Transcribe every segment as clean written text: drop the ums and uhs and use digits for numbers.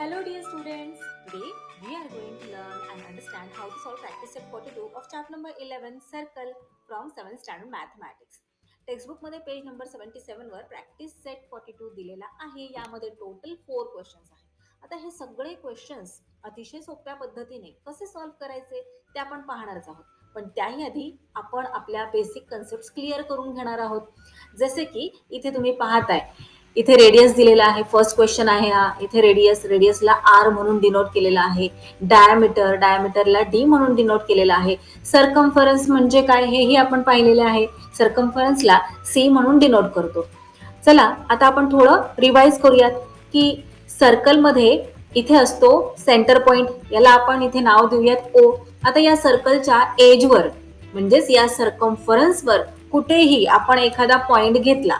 Hello dear students, today we are going to learn and understand how to solve practice set 42 of chapter number 11 circle from 7th standard mathematics. Textbook मध्ये page number 77 वर practice set 42 दिलेला आहे. यामध्ये total 4 questions आहेत. आता हे सगळे questions अतिशय सोप्या पद्धतीने कसे सॉल्व्ह करायचे ते आपण पाहणारच आहोत. पण त्याही आधी आपण आपल्या बेसिक कन्सेप्ट क्लिअर करून घेणार आहोत. जसे की इथे तुम्ही पाहताय, इथे रेडियस दिलेला आहे. फर्स्ट क्वेश्चन आहे हा. इथे रेडियसला आर म्हणून डिनोट केलेला आहे. डायमीटरला डी म्हणून डिनोट केलेला आहे. सर्कम्फरन्स म्हणजे काय हेही आपण पाहिलेले आहे. सर्कम्फरन्सला सी म्हणून डिनोट करतो. चला आता आपण थोडं रिवाइज करूयात की सर्कलमध्ये इथे असतो सेंटर पॉइंट, याला आपण इथे नाव देऊयात ओ. आता या सर्कलच्या एजवर म्हणजेच या सर्कम्फरन्सवर कुठेही आपण एखादा पॉइंट घेतला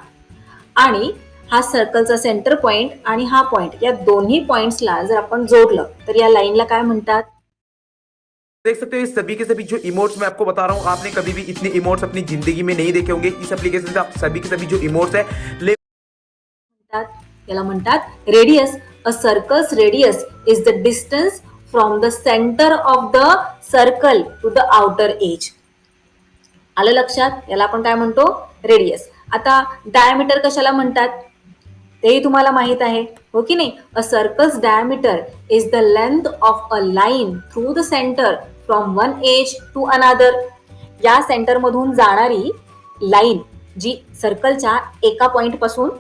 आणि हा सर्कलचा सेंटर पॉइंट आणि हा पॉइंट या दोन्ही पॉइंट्सला जर आपण जोडलं तर या लाईनला काय म्हणतात? देख सकते हो ये सभी के सभी जो इमोट्स मैं आपको बता रहा हूँ, आपने कभी भी इतने इमोट्स अपनी जिंदगी में नहीं देखे होंगे. इस एप्लीकेशन से आप सभी के सभी जो इमोट्स है याला म्हणतात radius. A circle's radius is the distance from the centre of the circle to the outer edge. आलं लक्षात? याला आपण काय म्हणतो? रेडियस. आता डायमीटर कशाला म्हणतात तेही तुम्हाला माहित आहे, हो की नाही? A circle's diameter is the length of a line through the centre from one edge to another. या सेंटर मधून जाणारी लाईन जी सर्कलच्या एका पॉइंट पासून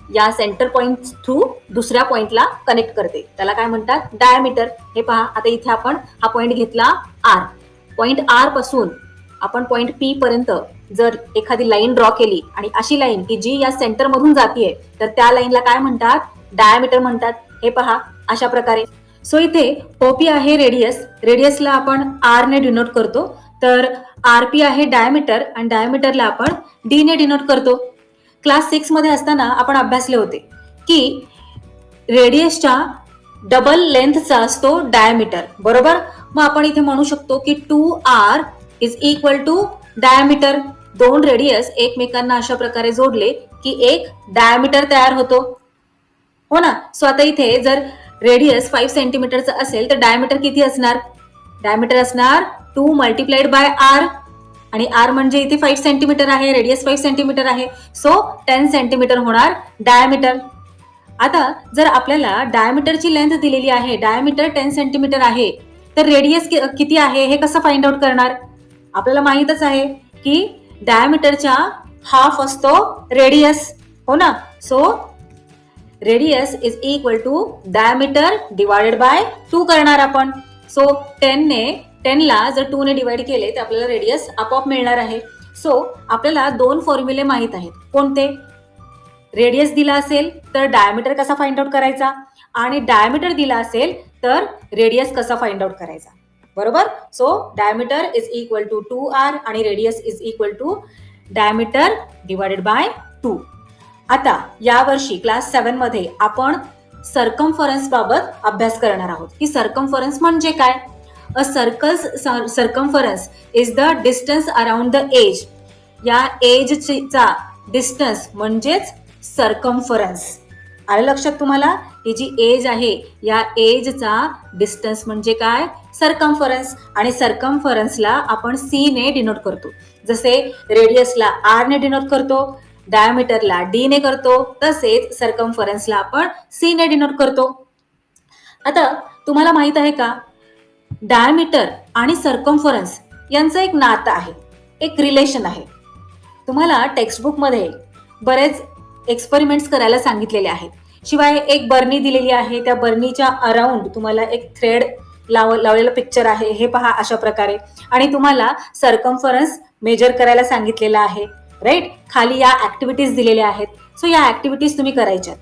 या सेंटर पॉइंट थ्रू दुसऱ्या पॉइंटला कनेक्ट करते, त्याला काय म्हणतात? डायमीटर. हे पहा, आता इथे आपण हा पॉइंट घेतला आर. पॉइंट आर पासून आपण पॉइंट पी पर्यंत जर एखादी लाईन ड्रॉ केली आणि अशी लाईन की जी या सेंटर मधून जातीये तर त्या लाईनला काय म्हणतात? डायमीटर म्हणतात. हे पहा अशा प्रकारे. सो इथे ओपी आहे रेडियस. रेडियसला आपण आर ने डिनोट करतो, तर आरपी आहे डायमीटर आणि डायमीटरला आपण डी ने डिनोट करतो. क्लास 6 मध्ये असताना आपण अभ्यासले होते की रेडियसच्या डबल लेंथचा असतो डायमीटर, बरोबर? मग आपण इथे म्हणू शकतो की 2r is equal to diameter. दोन रेडियस एकमेकांना अशा प्रकारे जोडले की एक डायमीटर तयार होतो, हो ना? सो आता इथे जर रेडियस 5 सेंटीमीटरचा असेल तर डायमीटर किती असणार? डायमीटर असणार 2 मल्टिप्लाइड बाय आर. आणि आर म्हणजे इथे 5 सेंटीमीटर आहे, रेडियस 5 सेंटीमीटर आहे, सो 10 सेंटीमीटर होणार डायमीटर. आता जर आपल्याला डायमीटरची लेंथ दिलेली आहे, डायमीटर 10 सेंटीमीटर आहे, तर रेडियस किती आहे हे कसं फाइंड आउट करणार? आपल्याला माहितच आहे की डायमीटरच्या हाफ असतो रेडियस, हो ना? So radius is equal to diameter divided by 2 करणार आपण. सो 10 ला जर 2 ने डिवाइड केले तर आपल्याला रेडियस आपोआप मिळणार आहे. सो आपल्याला दोन फॉर्म्युले माहित आहेत. कोणते? रेडियस दिला असेल तर डायमीटर कसा फाइंड आउट करायचा आणि डायमीटर दिला असेल तर रेडियस कसा फाइंड आउट करायचा, बरोबर? So diameter is equal to 2r आणि radius is equal to diameter divided by 2. आता यावर्षी क्लास 7 मध्ये आपण सर्कम्फरन्स बाबत अभ्यास करणार आहोत की सर्कम्फरन्स म्हणजे काय. A circle's circumference is the distance around the edge. या एजचा डिस्टन्स म्हणजेच सर्कम्फरन्स. आलं लक्षात तुम्हाला? ही जी एज आहे या एजचा डिस्टन्स म्हणजे काय? सर्कम्फरन्स. आणि सर्कम्फरन्सला आपण सी ने डिनोट करतो. जसे रेडियसला आर ने डिनोट करतो, डायमीटरला डी ने करतो, तसेच सर्कम्फरन्सला आपण सी ने डिनोट करतो. आता तुम्हाला माहित आहे का डायमीटर आणि सर्कम्फरन्स यांचं एक नातं आहे, एक रिलेशन आहे. तुम्हाला टेक्स्टबुक मध्ये बरेच एक्सपेरिमेंट्स करायला सांगितलेले आहेत. शिवाय एक बर्नी दिलेली आहे, त्या बर्नीच्या अराउंड तुम्हाला एक थ्रेड लावलेलं पिक्चर आहे, हे पहा अशा प्रकारे. आणि तुम्हाला सर्कम्फरन्स मेजर करायला सांगितलेलं आहे, राईट? खाली या ऍक्टिव्हिटीज दिलेल्या आहेत. सो या ऍक्टिव्हिटीज तुम्ही करायच्या.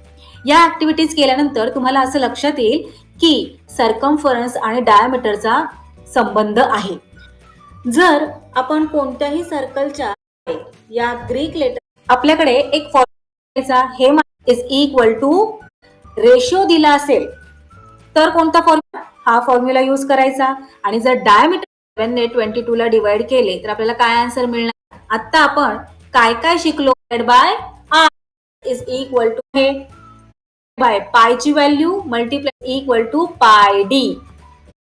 या ऍक्टिव्हिटीज केल्यानंतर तुम्हाला असं लक्षात येईल की सर्कम्फरन्स आणि डायमीटरचा संबंध आहे. जर आपण कोणत्याही सर्कलच्या या ग्रीक लेटर आपल्याकडे एक फॉर्म्युला हे इज इक्वल टू रेशिओ दिला असेल तर कोणता फॉर्म्युला? हा फॉर्म्युला यूज करायचा. आणि जर डायमीटर 7 ने 22 ला डिवाइड केले तर आपल्याला काय आन्सर मिळणार? आता आपण काय काय शिकलो? By R is equal to हे बाय पायची value multiply equal to pi D.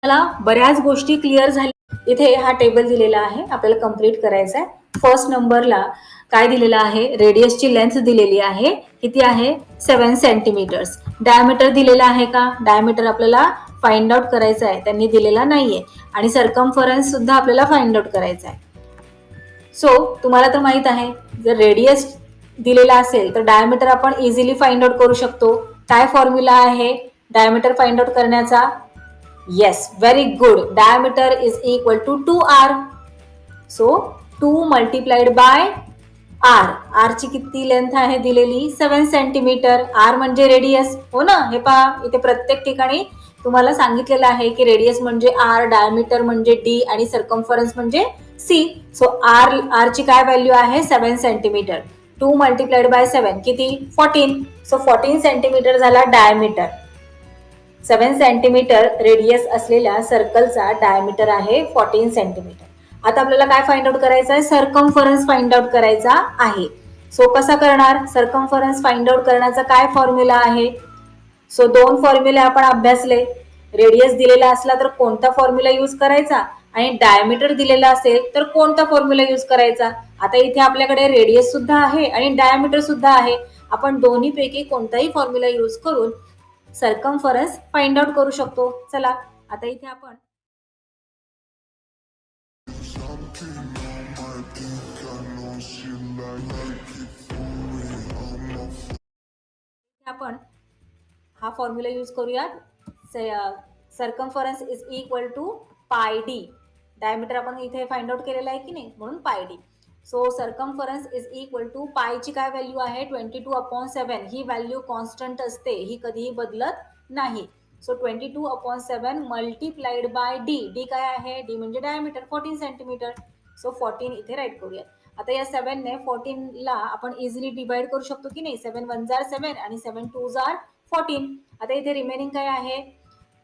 मला बऱ्याच गोष्टी क्लिअर झाल्या. इथे हा टेबल दिलेला आहे, आपल्याला कम्प्लीट करायचा आहे. फर्स्ट नंबरला काय दिलेलं आहे, रेडियसची लेंथ दिलेली आहे, किती आहे 7 सेंटीमीटर्स. डायमीटर दिलेला आहे का, डायमीटर आपल्याला फाइंड आउट करायचा आहे, त्यांनी दिलेला नाहीये. आणि सर्कम्फरन्स सुद्धा आपल्याला फाइंड आउट करायचा आहे. सो तुम्हाला तर माहित आहे, जर रेडियस दिलेला असेल तर डायमीटर आपण इझिली फाइंड आउट करू शकतो. काय फॉर्म्युला आहे डायमीटर फाइंड आउट करण्याचा? Yes, very good. Diameter is equal to 2r. So 2 multiplied by R. आर ची किती लेंथ आहे दिलेली 7 सेंटीमीटर. आर म्हणजे रेडियस, हो ना. हे पहा, इथे प्रत्येक ठिकाणी तुम्हाला सांगितलेलं आहे की रेडियस म्हणजे आर, डायमीटर म्हणजे डी आणि सर्कम्फरन्स म्हणजे सी. सो आर ची काय व्हॅल्यू आहे 7 सेंटीमीटर. 2 मल्टिप्लाइड बाय 7 किती 14. सो 14 सेंटीमीटर झाला डायमीटर. 7 सेंटीमीटर रेडियस असलेल्या सर्कलचा डायमीटर आहे 14 सेंटीमीटर. आता आपल्याला काय फाइंड आउट करायचं आहे, सर्कम्फरन्स फाइंड आउट करायचा आहे. सो कसा करणार, सर्कम्फरन्स फाइंड आउट करण्याचा काय फॉर्म्युला आहे? सो 2 फॉर्म्युले आपण अभ्यासले. रेडियस दिलेला असला तर कोणता फॉर्म्युला यूज करायचा आणि डायमीटर दिलेला असेल तर कोणता फॉर्म्युला यूज करायचा. आता इथे आपल्याकडे रेडियस सुद्धा आहे आणि डायमीटर सुद्धा आहे. आपण दोन्हीपैकी कोणताही फॉर्म्युला यूज करून सर्कम्फरन्स फाइंड आउट करू शकतो. चला आता इथे आपण हा फॉर्म्युला यूज करूयात. Circumference is equal to pi D. Diameter आपण इथे फाइंड आउट केलेला आहे की नाही, म्हणून pi D. So circumference is equal to पायची काय व्हॅल्यू आहे 22/7. ही व्हॅल्यू कॉन्स्टंट असते, ही कधीही बदलत नाही. So 22/7 multiplied by D. D काय आहे, डी म्हणजे डायमीटर 14 सेंटीमीटर. सो 14 इथे राईट करूया. आता या 7 ने 14 ला आपण इझिली डिवाइड करू शकतो की नाही. 7 1 जार 7 आणि 7 2 जार 14. आता इथे रिमेनिंग काय आहे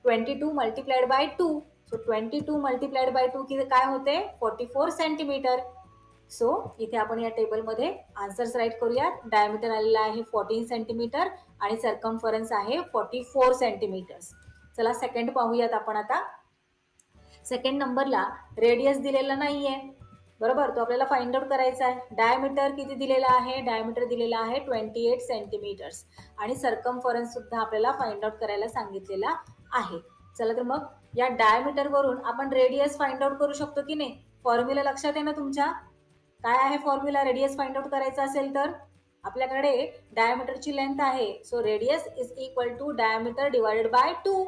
22 multiplied by 2. So 22 multiplied by 2 काय होते 44 सेंटीमीटर. सो इथे आपण या टेबलमध्ये आन्सर्स राईट करूयात. डायमीटर आलेला आहे 14 सेंटीमीटर आणि सर्कम्फरन्स आहे 44 सेंटीमीटर. चला सेकंड पाहूयात आपण. आता सेकंड नंबरला रेडियस दिलेला नाहीये, बरोबर, तो आपल्याला फाइंड आउट करायचा आहे. डायमीटर किती दिलेला आहे, डायमीटर दिलेला आहे 28 सेंटीमीटर्स आणि सर्कम्फरन्स सुद्धा आपल्याला फाइंड आउट करायला सांगितलेला आहे. चला तर मग या डायमीटर वरून आपण रेडियस फाइंड आउट करू शकतो की नाही. फॉर्म्युला लक्षात आहे ना तुमच्या, काय आहे फॉर्म्युला रेडियस फाइंड आउट करायचा असेल तर? आपल्याकडे डायमीटरची लेंथ आहे, so radius is equal to diameter divided by 2.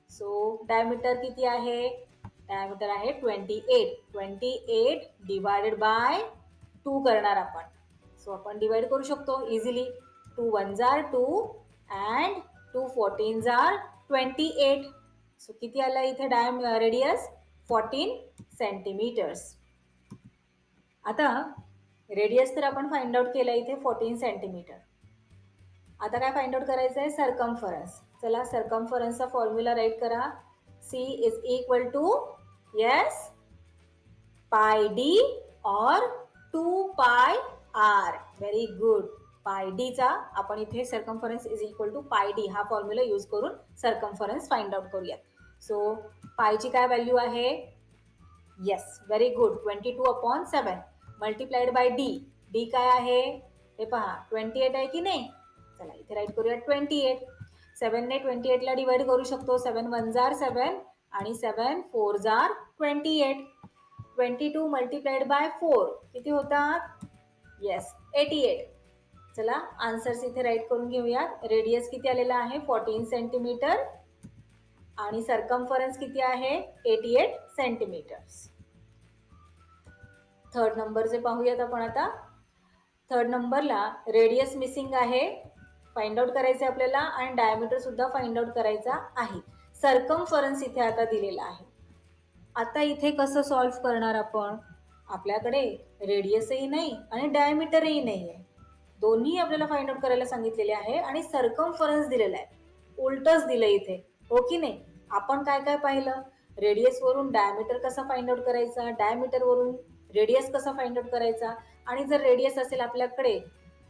So diameter किती आहे, डायमीटर आहे 28 डिवाइडेड बाय 2 करणार आपण. सो आपण डिवाइड करू शकतो easily. 2 1 jar 2 and 2 14 jar 28. So किती आला इथे रेडियस 14 सेंटीमीटर्स. आता रेडियस तर आपण फाइंड आउट केलं इथे 14 सेंटीमीटर. आता काय फाइंड आउट करायचं आहे सर्कम्फरन्स. चला सर्कम्फरन्सचा फॉर्म्युला राईट करा. C is equal to yes pi D और 2 पाय आर. Very good. पाय डीचा आपण इथे circumference is equal to pi D हा फॉर्म्युला यूज करून सर्कम्फरन्स फाइंड आउट करूयात. सो पायची काय व्हॅल्यू आहे, yes very good 22/7 multiplied by D. D काय आहे हे पहा 28 आहे की नाही. चला इथे राईट करूया 28. 7 ने 28 ला डिवाइड करू शकतो. 7 1 जार 7 आणि 7 4 जार 28. 22 मल्टिप्लाइड बाय 4 किती होतात, येस 88. चला आन्सर्स इथे राईट करून घेऊयात. रेडियस किती आलेला आहे 14 सेंटीमीटर आणि सर्कम्फरन्स किती आहे 88 सेंटीमीटर्स. थर्ड नंबरचे पाहूयात आपण. आता थर्ड नंबरला रेडियस मिसिंग आहे, फाइंड आउट करायचे आपल्याला आणि डायमीटर सुद्धा फाइंड आउट करायचा आहे. सर्कम्फरन्स इथे आता दिलेला आहे. आता इथे कसं सॉल्व्ह करणार आपण, आपल्याकडे रेडियसही नाही आणि डायमीटरही नाही आहे. दोन्ही आपल्याला फाइंड आउट करायला सांगितलेले आहे आणि सर्कम्फरन्स दिलेला आहे. उलटच दिलं इथे, हो की नाही. आपण काय काय पाहिलं, रेडियस वरून डायमीटर कसा फाइंड आउट करायचा, डायमीटर वरून रेडियस कसा फाइंड आउट करायचा. आणि जर रेडियस असेल आपल्याकडे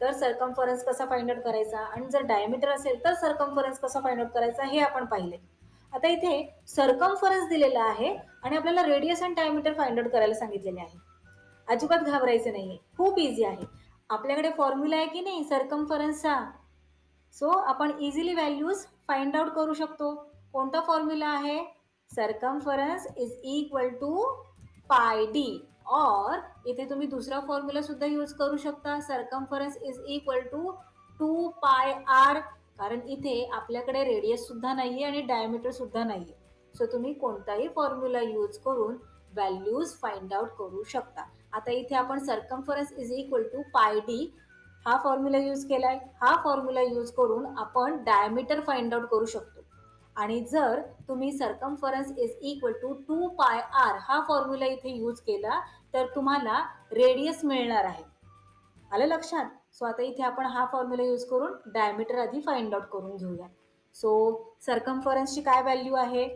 तर सर्कम्फरन्स कसा फाइंड आउट करायचा, आणि जर डायमीटर असेल तर सर्कम्फरन्स कसा फाइंड आउट करायचा हे आपण पाहिले. आता इथे सर्कम्फरन्स दिलेला आहे आणि आपल्याला रेडियस आणि डायमीटर फाइंड आउट करायला सांगितलेले आहे. अजिबात घाबरायचं नाहीये, खूप इझी आहे. आपल्याकडे फॉर्म्युला आहे की नाही सर्कम्फरन्सचा, सो आपण इझिली व्हॅल्यूज फाइंड आउट करू शकतो. कोणता फॉर्म्युला आहे? Circumference is equal to pi D, और इथे तुम्ही दुसरा फॉर्म्युला सुद्धा यूज करू शकता. सर्कम्फरन्स इज इक्वल टू 2 पाय आर, कारण इथे आपल्याकडे रेडियस सुद्धा नाहीये आणि डायमीटर सुद्धा नाहीये. सो तुम्ही कोणताही फॉर्म्युला यूज करून व्हॅल्यूज फाइंड आउट करू शकता. आता इथे आपण circumference is equal to pi D हा फॉर्म्युला यूज केलाय. हा फॉर्म्युला यूज करून आपण डायमीटर फाइंड आउट करू शकतो. आणि जर तुम्ही सर्कम्फरन्स इज इक्वल टू 2 पाय आर हा फॉर्म्युला इथे यूज केला तर तुम्हाला रेडियस मिळणार आहे. आलं लक्षात? सो आता इथे आपण हा फॉर्म्युला यूज करून डायमीटर आधी फाइंड आउट करून घेऊया. सो सर्कम्फरन्सची काय व्हॅल्यू आहे?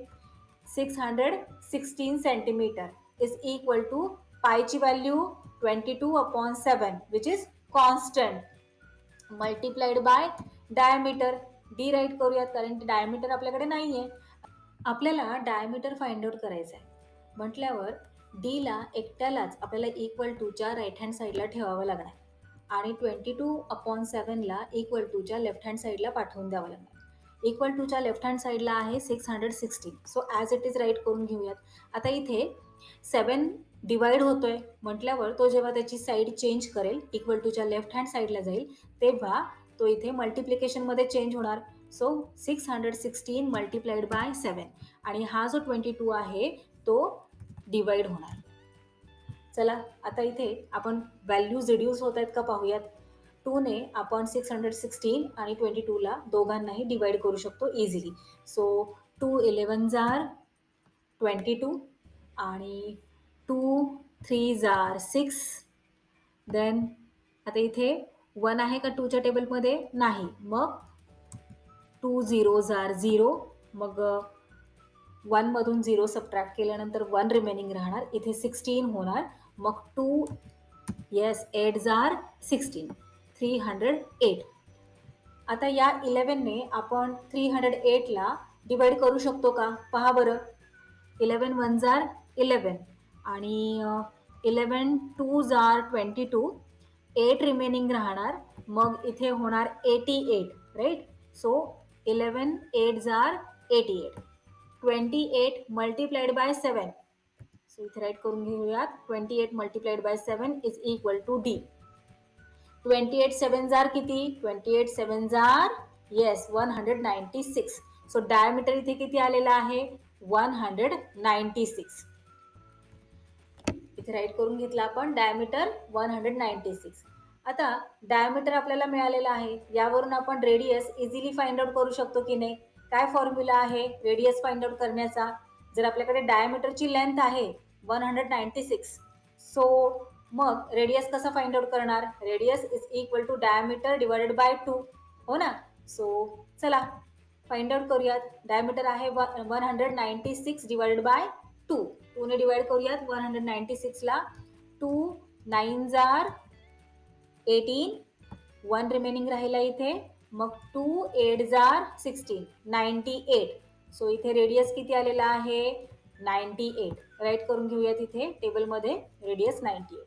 616 सेंटीमीटर इज इक्वल टू पायची value 22/7 which is constant multiplied by diameter. D write करूयात कारण डायमीटर आपल्याकडे नाही आहे. आपल्याला डायमीटर फाइंड आउट करायचं आहे म्हटल्यावर डीला एकट्यालाच आपल्याला इक्वल टूच्या राईट हँड साईडला ठेवावं लागणार आणि 22/7ला इक्वल टूच्या लेफ्ट हँड साईडला पाठवून द्यावं लागणार. इक्वल टूच्या लेफ्ट हँड साईडला आहे 616, so as it is write करून घेऊयात. आता इथे 7 डिवाइड होतोय म्हटल्यावर तो जेव्हा त्याची साईड चेंज करेल, इक्वल टूच्या लेफ्ट हँड साईडला जाईल, तेव्हा तो इथे मल्टिप्लिकेशनमध्ये चेंज होणार. सो 616 मल्टिप्लाइड बाय 7 आणि हा जो 22 आहे तो डिवाइड होणार. चला आता इथे आपण व्हॅल्यूज रिड्यूस होत आहेत का पाहूयात. 2ने आपण 616 आणि 22ला दोघांनाही डिवाइड करू शकतो इझिली. सो 2 11 जार 22 आणि 2 3 जार 6. देन आता इथे 1 आहे का 2च्या टेबलमध्ये? नाही. मग 2 0 जार 0, मग 1 मधून 0 सबट्रॅक्ट केल्यानंतर 1 रिमेनिंग राहणार. इथे 16 होणार. मग 2 8 जार 16 308. आता या 11ने आपण 308ला डिवाइड करू शकतो का? पहा बरं. 11 1 जार 11 आणि 11 2 जार 22, 8 रिमेनिंग राहणार. मग इथे होणार 88 राईट. सो 11 8 जार 88. 28 मल्टिप्लाइड बाय 7. सो इथे राईट करून घेऊयात. 28 multiplied by 7 is equal to D. 28 7 जार किती? 28 7 जार 196. सो डायमीटर इथे किती आलेला आहे? 196. इथे राईट करून घेतला आपण डायमीटर 196. आता डायमीटर आपल्याला मिळालेला आहे, यावरून आपण रेडियस इझिली फाइंड आउट करू शकतो की नाही? काय फॉर्म्युला आहे रेडियस फाइंड आउट करण्याचा? जर आपल्याकडे डायमीटरची लेंथ आहे 196, सो मग रेडियस कसा फाइंड आउट करणार? Radius is equal to diameter divided by 2, हो ना? सो चला फाइंड आउट करूयात. डायमीटर आहे 196 डिवायडेड बाय 2. 2ने डिवाइड करूयात 196ला. 2 9 जार 18, 1 रिमेनिंग राहिला इथे. मग 2 8 जार 16 98. सो इथे रेडियस किती आलेला आहे? 98. राईट करून घेऊयात इथे टेबलमध्ये रेडियस 98.